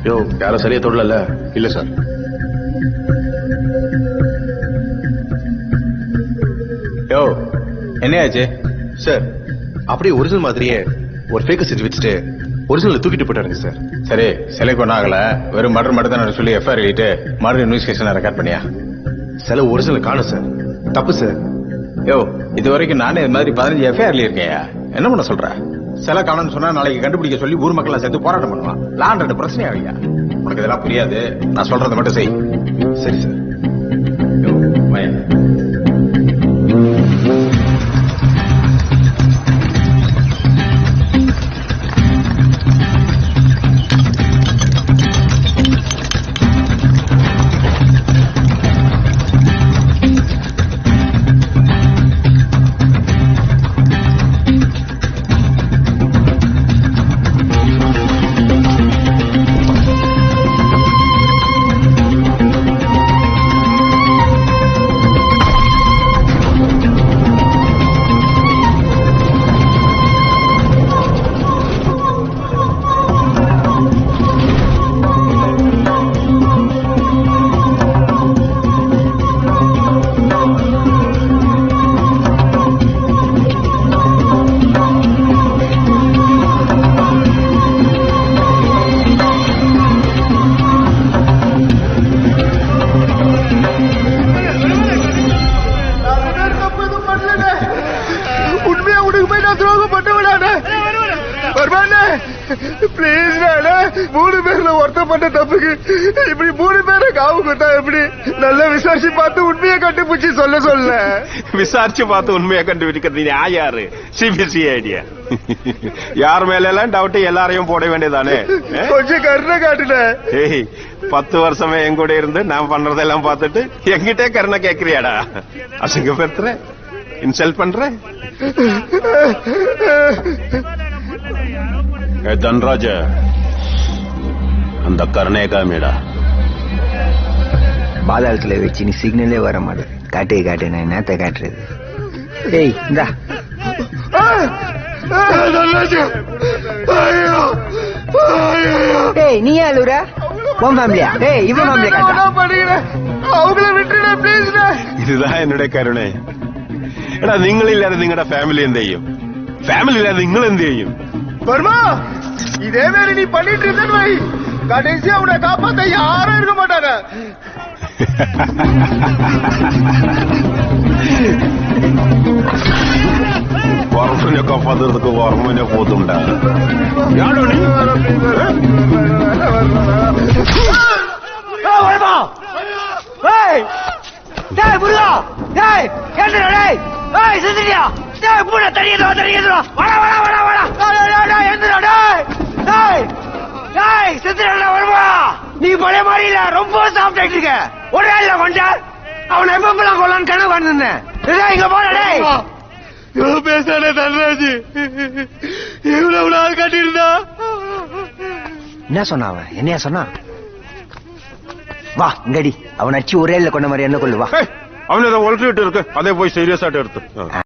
யோ யாரும் சரியா தொடல இல்ல சார். யோ என்னையாச்சு சார்? அப்படியே ஒரிஜினல் மாதிரியே ஒரு ஃபேக் செஞ்சு வச்சுட்டு ஒரிஜினல் தூக்கிட்டு போயிட்டாருங்க சார். சரி சிலைக்கு ஒன்றும் ஆகல, வெறும் மர்டர் மட்டும் தான் சொல்லி எஃப்ஐஆர் எழுதிட்டு மறுபடியும் நியூஸ் ஸ்டேஷனை ரெக்கார்ட் பண்ணியா? சில ஒரிஜினல் காணும் சார். தப்பு சார். யோ இது வரைக்கும் நானே இது மாதிரி 15 எஃப்ஐஆர்ல இருக்கேயா, என்ன பண்ண சொல்ற? சில காணும்னு சொன்னா நாளைக்கு கண்டுபிடிக்க சொல்லி ஊர் மக்கள் சேர்த்து போராட்டம் பண்ணுவான். லாண்ட் ரெண்டு பிரச்சனை ஆகியா? உனக்கு இதெல்லாம் புரியாது, நான் சொல்றதை மட்டும் செய். சரி சார். யோ பய மூணு பேர்ல ஒருத்தப்பட்ட தப்புக்கு இப்படி 3 பேரை காவு கொடுத்தா எப்படி? நல்லா விசாரிச்சு பார்த்து உண்மையை கண்டுபிடிச்சு சொல்ல விசாரிச்சு பார்த்து உண்மையை கண்டுபிடிக்கிறது யாரு? சிபிசி ஐடியா. யார் மேல எல்லாம் டவுட் எல்லாரையும் போட வேண்டியதானே. கொஞ்சம் கருணை காட்டுல. 10 வருஷமே என் கூட இருந்து நான் பண்றதெல்லாம் பார்த்துட்டு எங்கிட்டே கருணை கேக்குறியாடா? அசிங்கப்படுத்துற, இன்சல்ட் பண்ற. தன்ராஜ அந்த கருணைக்கா மேடா பாதாளத்துல வச்சு நீ சிக்னலே வர மாட்டேன். காட்டு நான் என்னத்த காட்டுறது? டேய் இந்தா. டேய் நீ அழுற? உன் ஃபேமிலியா? டேய் இவன் ஃபேமிலியா காட்டுறா? அவங்கள விட்டுட ப்ளீஸ். இதுதான் என்னுடைய கருணை. എടാ നിങ്ങളില്ലാതെ നിങ്ങളുടെ ഫാമിലി എന്ത് ചെയ്യും? ഫാമിലി ഇല്ലാതെ നിങ്ങൾ എന്ത് ചെയ്യും? வர்மா இதே மாதிரி நீ பண்ணிட்டு இருந்த வை, கடைசியா அவனை காப்பாத்த யாரும் இருக்க மாட்டாங்க. ഓർമ്മനെ കാപ്പാത്തുறதுக்கு ഓർമ്മനെ പോതുണ്ടാ. டேய் முருகா, டேய் கேளுடா, டேய் டேய் சிந்தியா, டேய் பூன தடியடா வாடா டேய் எந்திரடா, டேய் டேய் டேய் சிந்தியா வருவா. நீ பழைய மாதிரி இல்ல, ரொம்ப சாஃப்ட் ஆயிட்டு இருக்க. ஒரே இல்ல கொஞ்சம் அவனை எப்பலாம் கொல்லான்னு கனவு வந்திருந்தேன். டேய் இங்க போடா. டேய் இவ்வளவு பேசானே தன்ராஜ், இவ்வளவு நாள் கட்டியிருந்தா. என்ன சொன்ன அவன்? என்னையா சொன்னா? வா இங்கடி, அவன் அடிச்சு ஒரே இல்ல கொண்ட மாதிரி என்ன கொள்ளு வா. അവനത് ഓൾറെഡി ഇട്ട് അതേ പോയി സീരിയസ് ആയിട്ട് എടുത്ത്